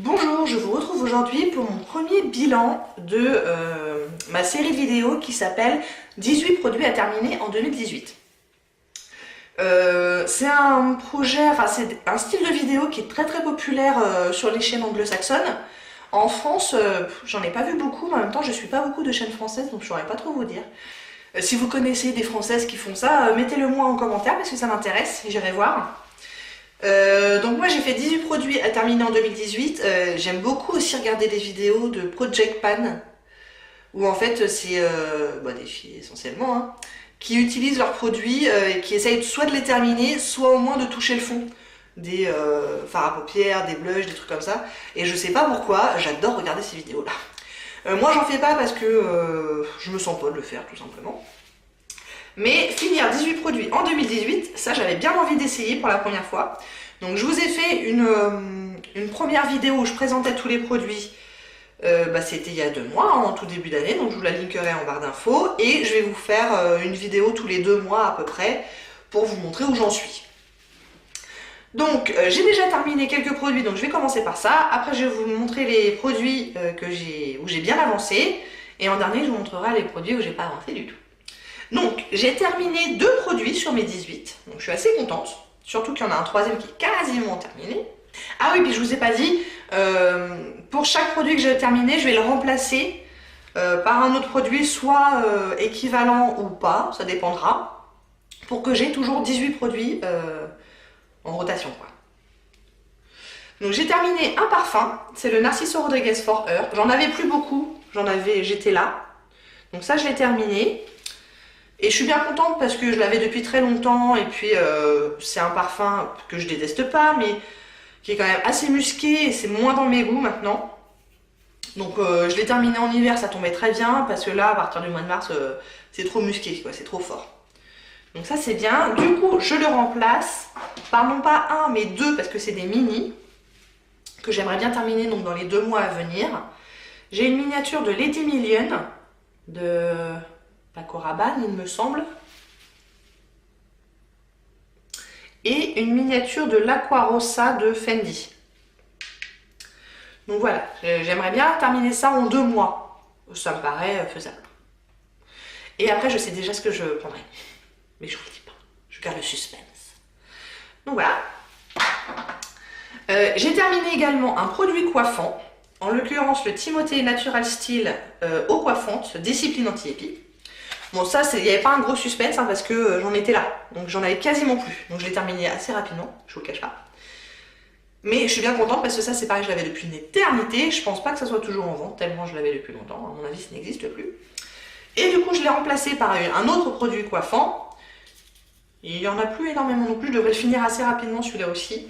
Bonjour, je vous retrouve aujourd'hui pour mon premier bilan de ma série de vidéos qui s'appelle 18 produits à terminer en 2018. C'est un projet, enfin c'est un style de vidéo qui est très populaire sur les chaînes anglo-saxonnes. En France, j'en ai pas vu beaucoup, mais en même temps je suis pas beaucoup de chaînes françaises, donc je saurais pas trop vous dire. Si vous connaissez des françaises qui font ça, mettez-le moi en commentaire parce que ça m'intéresse, j'irai voir. Donc moi j'ai fait 18 produits à terminer en 2018. J'aime beaucoup aussi regarder des vidéos de Project Pan, où en fait c'est des filles essentiellement, hein, qui utilisent leurs produits et qui essayent soit de les terminer, soit au moins de toucher le fond. Des fards à paupières, des blushs, des trucs comme ça. Et je sais pas pourquoi, j'adore regarder ces vidéos là. Moi j'en fais pas parce que je me sens pas de le faire tout simplement. Mais finir 18 produits en 2018, ça j'avais bien envie d'essayer pour la première fois. Donc je vous ai fait une première vidéo où je présentais tous les produits. C'était il y a 2 mois, en tout début d'année, donc je vous la linkerai en barre d'infos. Et je vais vous faire une vidéo tous les 2 mois à peu près pour vous montrer où j'en suis. Donc j'ai déjà terminé quelques produits, donc je vais commencer par ça. Après je vais vous montrer les produits où j'ai bien avancé. Et en dernier je vous montrerai les produits où j'ai pas avancé du tout. Donc, j'ai terminé 2 produits sur mes 18, donc je suis assez contente. Surtout qu'il y en a un troisième qui est quasiment terminé. Ah oui, puis je vous ai pas dit, pour chaque produit que j'ai terminé, je vais le remplacer par un autre produit, soit équivalent ou pas, ça dépendra, pour que j'ai toujours 18 produits en rotation, quoi. Donc j'ai terminé un parfum, c'est le Narciso Rodriguez For Her. J'en avais plus beaucoup, j'étais là. Donc ça, je l'ai terminé. Et je suis bien contente parce que je l'avais depuis très longtemps et puis c'est un parfum que je déteste pas mais qui est quand même assez musqué et c'est moins dans mes goûts maintenant. Donc je l'ai terminé en hiver, ça tombait très bien parce que là à partir du mois de mars c'est trop musqué, quoi, c'est trop fort. Donc ça c'est bien. Du coup je le remplace par non pas un mais 2 parce que c'est des mini que j'aimerais bien terminer donc dans les 2 mois à venir. J'ai une miniature de Lady Million de Paco Rabanne, il me semble. Et une miniature de l'Aqua Rossa de Fendi. Donc voilà, j'aimerais bien terminer ça en 2 mois. Ça me paraît faisable. Et après, je sais déjà ce que je prendrai. Mais je vous le dis pas. Je garde le suspense. Donc voilà. J'ai terminé également un produit coiffant. En l'occurrence, le Timothée Natural Style eau coiffante, discipline anti-épi. Bon ça, il n'y avait pas un gros suspense hein, parce que j'en étais là, donc j'en avais quasiment plus. Donc je l'ai terminé assez rapidement, je vous le cache pas. Mais je suis bien contente parce que ça c'est pareil, je l'avais depuis une éternité. Je pense pas que ça soit toujours en vente, tellement je l'avais depuis longtemps. À mon avis, ça n'existe plus. Et du coup, je l'ai remplacé par un autre produit coiffant. Il n'y en a plus énormément non plus, je devrais le finir assez rapidement celui-là aussi.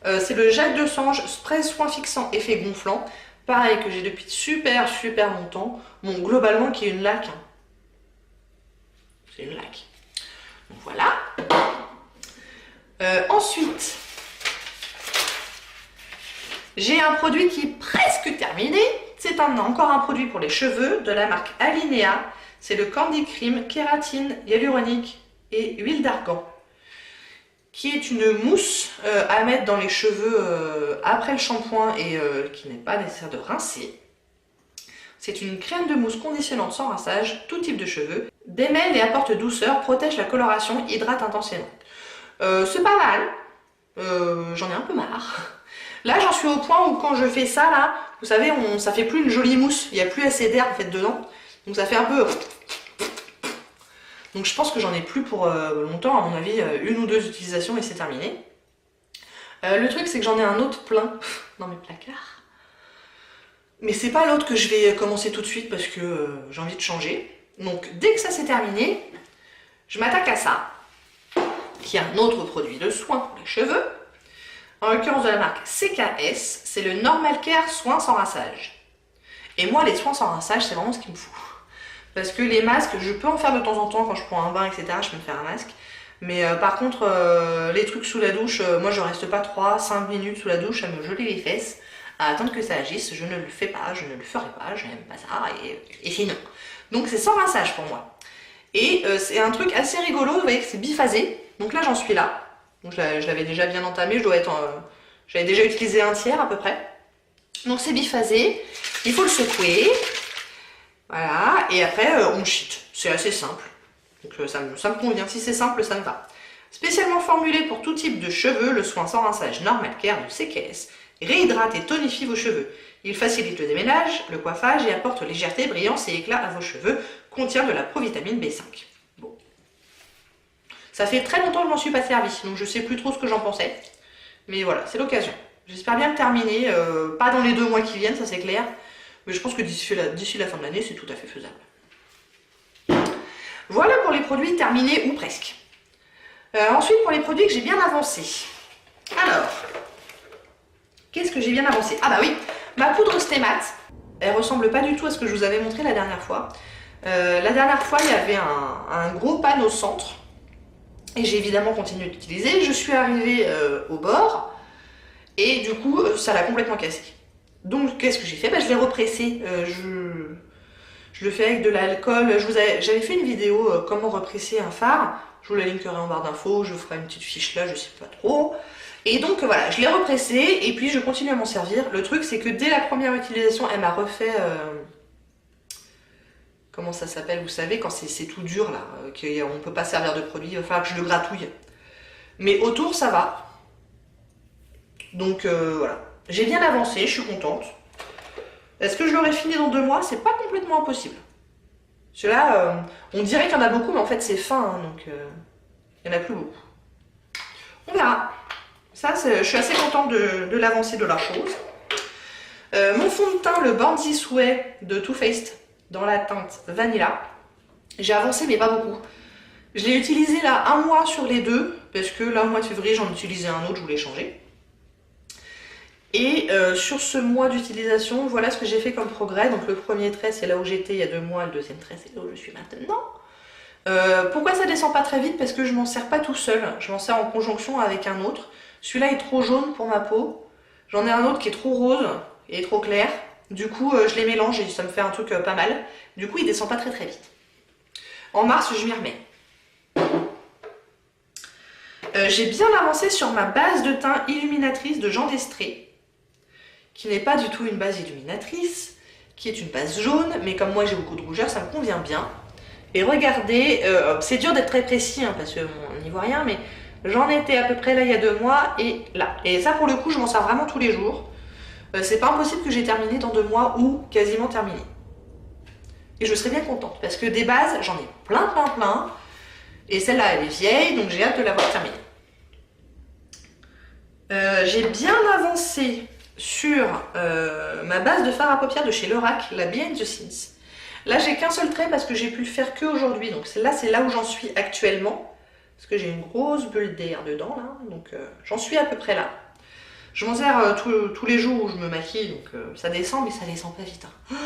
C'est le Jacques de Sange Spray Soin Fixant Effet Gonflant. Pareil que j'ai depuis super longtemps. Bon, globalement qui est une laque. Hein. C'est une laque. Donc voilà. Ensuite, j'ai un produit qui est presque terminé. C'est encore un produit pour les cheveux de la marque Alinea. C'est le Candy Cream Kératine Hyaluronique et huile d'argan. Qui est une mousse à mettre dans les cheveux après le shampoing et qui n'est pas nécessaire de rincer. C'est une crème de mousse conditionnante sans rinçage, tout type de cheveux. Démêle et apporte douceur, protège la coloration, hydrate intensément. C'est pas mal. J'en ai un peu marre. Là, j'en suis au point où quand je fais ça, là, vous savez, ça fait plus une jolie mousse. Il n'y a plus assez d'air en fait dedans. Donc ça fait un peu... Donc je pense que j'en ai plus pour longtemps. À mon avis, 1 ou 2 utilisations et c'est terminé. Le truc, c'est que j'en ai un autre plein dans mes placards. Mais c'est pas l'autre que je vais commencer tout de suite parce que j'ai envie de changer. Donc dès que ça c'est terminé, je m'attaque à ça, qui est un autre produit de soin pour les cheveux. En l'occurrence de la marque CKS, c'est le Normal Care Soin sans rinçage. Et moi les soins sans rinçage, c'est vraiment ce qui me fout. Parce que les masques, je peux en faire de temps en temps quand je prends un bain, etc. Je peux me faire un masque. Mais par contre, les trucs sous la douche, moi je reste pas 3-5 minutes sous la douche à me geler les fesses, à attendre que ça agisse. Je ne le fais pas, je ne le ferai pas, je n'aime pas ça et c'est non. Donc c'est sans rinçage pour moi. Et c'est un truc assez rigolo, vous voyez que c'est biphasé. Donc là j'en suis là. Donc je l'avais déjà bien entamé, j'avais déjà utilisé un tiers à peu près. Donc c'est biphasé, il faut le secouer. Voilà, et après on cheat. C'est assez simple. Donc ça me convient. Si c'est simple, ça me va. Spécialement formulé pour tout type de cheveux, le soin sans rinçage Normal Care de CKS réhydrate et tonifie vos cheveux. Il facilite le déménage, le coiffage et apporte légèreté, brillance et éclat à vos cheveux. Contient de la provitamine B5. Bon. Ça fait très longtemps que je m'en suis pas servi, donc je sais plus trop ce que j'en pensais. Mais voilà, c'est l'occasion. J'espère bien le terminer, pas dans les 2 mois qui viennent, ça c'est clair. Mais je pense que d'ici la fin de l'année, c'est tout à fait faisable. Voilà pour les produits terminés ou presque. Ensuite, pour les produits que j'ai bien avancés. Alors, qu'est-ce que j'ai bien avancé? Ah bah oui, ma poudre Stémat. Elle ressemble pas du tout à ce que je vous avais montré la dernière fois. La dernière fois, il y avait un gros panneau au centre. Et j'ai évidemment continué d'utiliser. Je suis arrivée au bord. Et du coup, ça l'a complètement cassé. Donc, qu'est-ce que j'ai fait? Bah, je l'ai repressé. Je le fais avec de l'alcool. J'avais fait une vidéo comment represser un phare. Je vous la linkerai en barre d'infos. Je vous ferai une petite fiche là, je sais pas trop. Et donc voilà, je l'ai repressé et puis je continue à m'en servir. Le truc, c'est que dès la première utilisation, elle m'a refait... comment ça s'appelle? Vous savez, quand c'est tout dur là, qu'on ne peut pas servir de produit, il va falloir que je le gratouille. Mais autour, ça va. Donc voilà. J'ai bien avancé, je suis contente. Est-ce que je l'aurai fini dans 2 mois? C'est pas complètement impossible. Celui-là, on dirait qu'il y en a beaucoup, mais en fait c'est fin, hein, donc il n'y en a plus beaucoup. On verra. Ça, je suis assez contente de l'avancée de la chose. Mon fond de teint, le Born This Way de Too Faced, dans la teinte Vanilla. J'ai avancé, mais pas beaucoup. Je l'ai utilisé là 1 mois sur les 2, parce que là au mois de février, j'en utilisais un autre, je voulais changer. Et sur ce mois d'utilisation, voilà ce que j'ai fait comme progrès. Donc le premier trait, c'est là où j'étais il y a 2 mois, le deuxième trait, c'est là où je suis maintenant. Pourquoi ça descend pas très vite? Parce que je m'en sers pas tout seul, je m'en sers en conjonction avec un autre. Celui-là est trop jaune pour ma peau. J'en ai un autre qui est trop rose et trop clair. Du coup, je les mélange et ça me fait un truc pas mal. Du coup, il descend pas très vite. En mars, je m'y remets. J'ai bien avancé sur ma base de teint illuminatrice de Jean d'Estrée, qui n'est pas du tout une base illuminatrice, qui est une base jaune, mais comme moi j'ai beaucoup de rougeur, ça me convient bien. Et regardez, c'est dur d'être très précis, hein, parce qu'on n'y voit rien, mais j'en étais à peu près là il y a 2 mois et là. Et ça pour le coup, je m'en sers vraiment tous les jours. C'est pas impossible que j'ai terminé dans 2 mois ou quasiment terminé. Et je serais bien contente, parce que des bases, j'en ai plein. Et celle-là, elle est vieille, donc j'ai hâte de l'avoir terminée. J'ai bien avancé sur ma base de fard à paupières de chez Lorac, la Behind the Scenes. Là, j'ai qu'un seul trait parce que j'ai pu le faire qu'aujourd'hui. Donc c'est là où j'en suis actuellement. Parce que j'ai une grosse bulle d'air dedans, là. Donc j'en suis à peu près là. Je m'en sers tous les jours où je me maquille, donc ça descend, mais ça descend pas vite. Hein.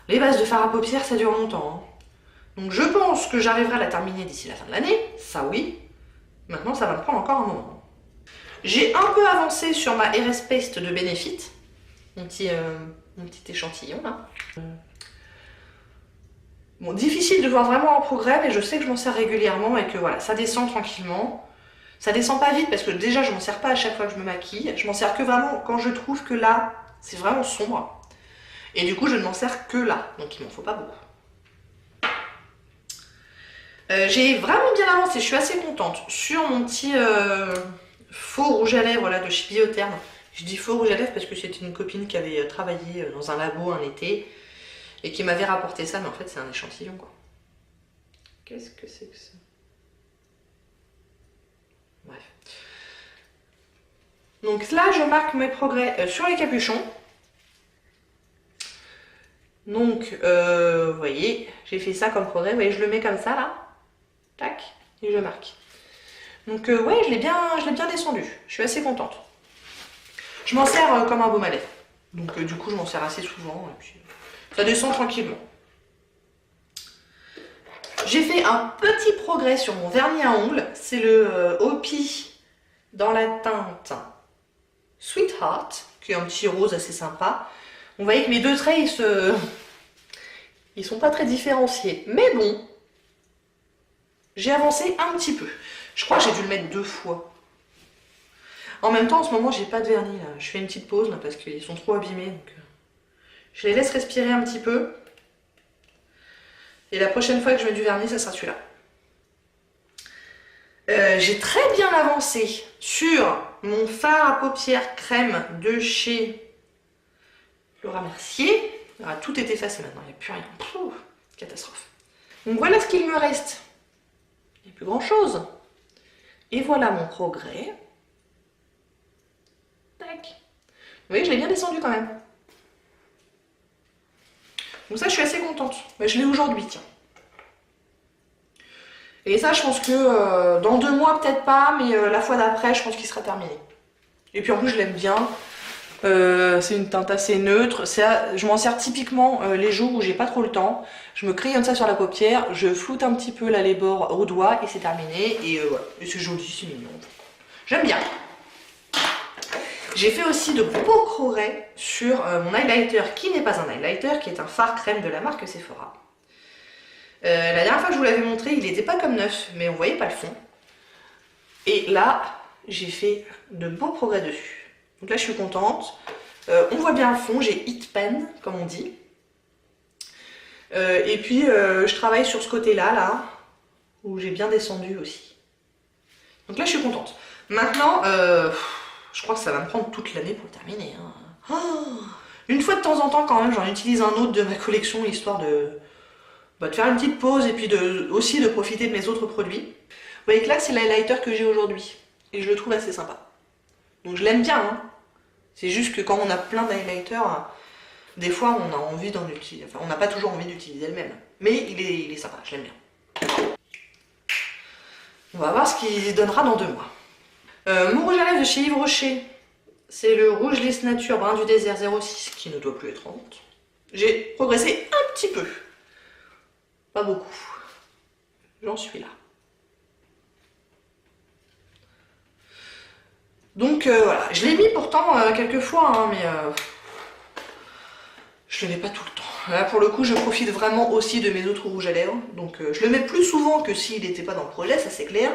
Les bases de fard à paupières, ça dure longtemps. Hein. Donc je pense que j'arriverai à la terminer d'ici la fin de l'année, ça oui. Maintenant, ça va me prendre encore un moment. J'ai un peu avancé sur ma RS Paste de Benefit, mon petit échantillon là. Bon, difficile de voir vraiment en progrès, mais je sais que je m'en sers régulièrement et que voilà, ça descend tranquillement. Ça descend pas vite parce que déjà je m'en sers pas à chaque fois que je me maquille. Je m'en sers que vraiment quand je trouve que là, c'est vraiment sombre. Et du coup, je ne m'en sers que là, donc il m'en faut pas beaucoup. J'ai vraiment bien avancé, je suis assez contente sur mon petit faux rouge à lèvres là, de chez Biotherm. Je dis faux rouge à lèvres parce que c'était une copine qui avait travaillé dans un labo un été et qui m'avait rapporté ça, mais en fait c'est un échantillon quoi. Qu'est-ce que c'est que ça? Bref. Donc là je marque mes progrès sur les capuchons. Donc vous voyez, j'ai fait ça comme progrès, vous voyez, je le mets comme ça là. Tac, et je marque. Donc ouais, je l'ai bien descendu. Je suis assez contente. Je m'en sers comme un baume à lèvres. Donc du coup, je m'en sers assez souvent. Et puis, ça descend tranquillement. J'ai fait un petit progrès sur mon vernis à ongles. C'est le Hopi dans la teinte Sweetheart, qui est un petit rose assez sympa. Vous voyez que mes 2 traits, ils sont pas très différenciés. Mais bon, j'ai avancé un petit peu. Je crois que j'ai dû le mettre 2 fois. En même temps, en ce moment, j'ai pas de vernis là. Je fais une petite pause là, parce qu'ils sont trop abîmés. Donc, je les laisse respirer un petit peu. Et la prochaine fois que je mets du vernis, ça sera celui-là. J'ai très bien avancé sur mon fard à paupières crème de chez Laura Mercier. Ah, tout est effacé maintenant, il n'y a plus rien. Pouh, catastrophe. Donc voilà ce qu'il me reste. Il n'y a plus grand chose. Et voilà mon progrès. Tac. Vous voyez, je l'ai bien descendu quand même. Donc ça, je suis assez contente. Mais je l'ai aujourd'hui, tiens. Et ça, je pense que dans 2 mois, peut-être pas, mais la fois d'après, je pense qu'il sera terminé. Et puis en plus, je l'aime bien. C'est une teinte assez neutre. Je m'en sers typiquement les jours où j'ai pas trop le temps. Je me crayonne ça sur la paupière, je floute un petit peu là les bords au doigt et c'est terminé. Et voilà, et c'est joli, c'est mignon. J'aime bien. J'ai fait aussi de beaux progrès sur mon highlighter qui n'est pas un highlighter, qui est un fard crème de la marque Sephora. La dernière fois que je vous l'avais montré, il n'était pas comme neuf, mais on voyait pas le fond. Et là, j'ai fait de beaux progrès dessus. Donc là, je suis contente. On voit bien le fond, j'ai hit pen, comme on dit. Et puis, je travaille sur ce côté-là, là, où j'ai bien descendu aussi. Donc là, je suis contente. Maintenant, je crois que ça va me prendre toute l'année pour le terminer. Hein. Oh, une fois de temps en temps, quand même, j'en utilise un autre de ma collection, histoire de faire une petite pause et puis aussi de profiter de mes autres produits. Vous voyez que là, c'est l'highlighter que j'ai aujourd'hui. Et je le trouve assez sympa. Donc je l'aime bien. Hein. C'est juste que quand on a plein d'highlighters, des fois on a envie d'en utiliser. Enfin, on n'a pas toujours envie d'utiliser le même. Mais il est sympa, je l'aime bien. On va voir ce qu'il donnera dans 2 mois. Mon rouge à lèvres de chez Yves Rocher. C'est le Rouge Lisse Nature Brun du Désert 06 qui ne doit plus être en vente. J'ai progressé un petit peu. Pas beaucoup. J'en suis là. Donc voilà, je l'ai mis pourtant quelques fois, hein, mais je le mets pas tout le temps. Là pour le coup, je profite vraiment aussi de mes autres rouges à lèvres. Donc je le mets plus souvent que s'il n'était pas dans le projet, ça c'est clair.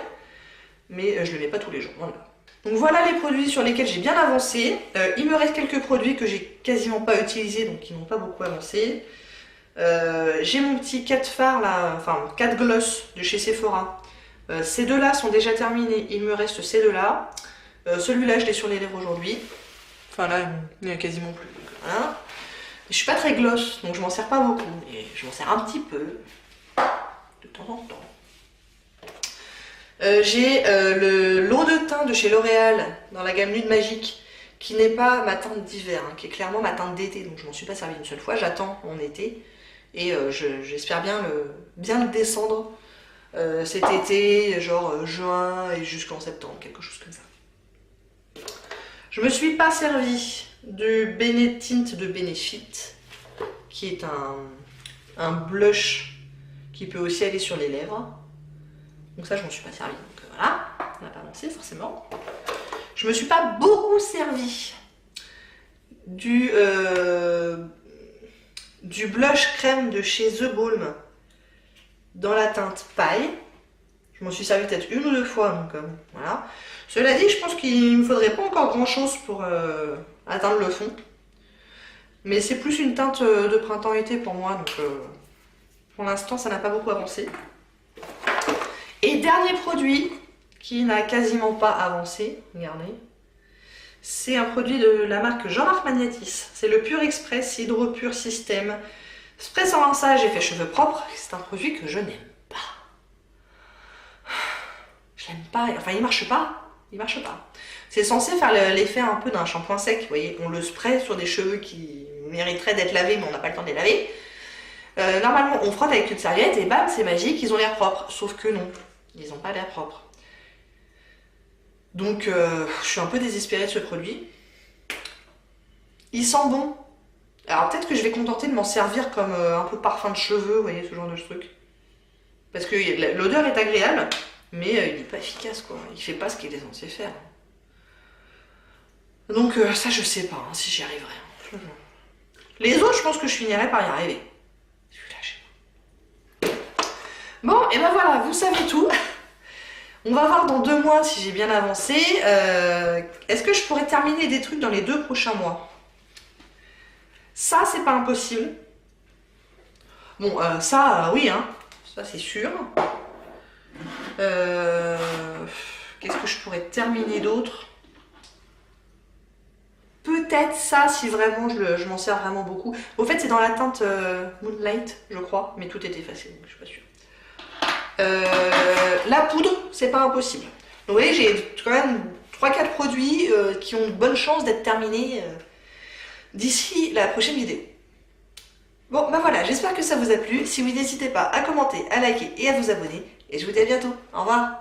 Mais je le mets pas tous les jours. Voilà. Donc voilà les produits sur lesquels j'ai bien avancé. Il me reste quelques produits que j'ai quasiment pas utilisés, donc qui n'ont pas beaucoup avancé. J'ai mon petit 4 fard là, enfin 4 gloss de chez Sephora. Ces deux-là sont déjà terminés, il me reste ces deux-là. Celui-là, je l'ai sur les lèvres aujourd'hui. Enfin là, il n'y en a quasiment plus. Voilà. Je suis pas très gloss, donc je m'en sers pas beaucoup. Et je m'en sers un petit peu, de temps en temps. J'ai le lot de teint de chez L'Oréal, dans la gamme Nude Magique, qui n'est pas ma teinte d'hiver, hein, qui est clairement ma teinte d'été. Donc je m'en suis pas servi une seule fois, j'attends mon été. Et j'espère bien le descendre cet été, genre juin et jusqu'en septembre, quelque chose comme ça. Je me suis pas servi de Benetint de Benefit, qui est un blush qui peut aussi aller sur les lèvres. Donc ça, je m'en suis pas servi. Donc voilà, on n'a pas avancé forcément. Je me suis pas beaucoup servi du blush crème de chez The Balm dans la teinte paille. Je m'en suis servi peut-être 1 ou 2 fois, donc voilà. Cela dit, je pense qu'il ne me faudrait pas encore grand chose pour atteindre le fond. Mais c'est plus une teinte de printemps-été pour moi, donc pour l'instant ça n'a pas beaucoup avancé. Et dernier produit qui n'a quasiment pas avancé, regardez, c'est un produit de la marque Jean-Marc Magnatis. C'est le Pure Express Hydro Pure System Spray sans rinçage effet cheveux propres. C'est un produit que je n'aime pas. Je l'aime pas, enfin il marche pas. Il marche pas. C'est censé faire l'effet un peu d'un shampoing sec, vous voyez. On le spray sur des cheveux qui mériteraient d'être lavés, mais on n'a pas le temps de les laver. Normalement, on frotte avec une serviette et bam, c'est magique, ils ont l'air propres. Sauf que non, ils n'ont pas l'air propres. Donc, je suis un peu désespérée de ce produit. Il sent bon. Alors peut-être que je vais contenter de m'en servir comme un peu parfum de cheveux, vous voyez, ce genre de truc. Parce que l'odeur est agréable. Mais il n'est pas efficace, quoi. Il fait pas ce qu'il est censé faire. Donc ça, je sais pas hein, si j'y arriverai. Les autres, je pense que je finirai par y arriver. Bon, et ben voilà, vous savez tout. On va voir dans 2 mois si j'ai bien avancé. Est-ce que je pourrais terminer des trucs dans les 2 prochains mois? Ça, c'est pas impossible. Bon, ça, oui, hein. Ça, c'est sûr. Qu'est-ce que je pourrais terminer d'autre? Peut-être ça, si vraiment je m'en sers vraiment beaucoup. Au fait, c'est dans la teinte Moonlight, je crois, mais tout est effacé, donc je suis pas sûre. La poudre, c'est pas impossible. Donc, vous voyez, j'ai quand même 3-4 produits qui ont de bonnes chances d'être terminés d'ici la prochaine vidéo. Bon, ben voilà, j'espère que ça vous a plu. Si oui, n'hésitez pas à commenter, à liker et à vous abonner. Et je vous dis à bientôt. Au revoir.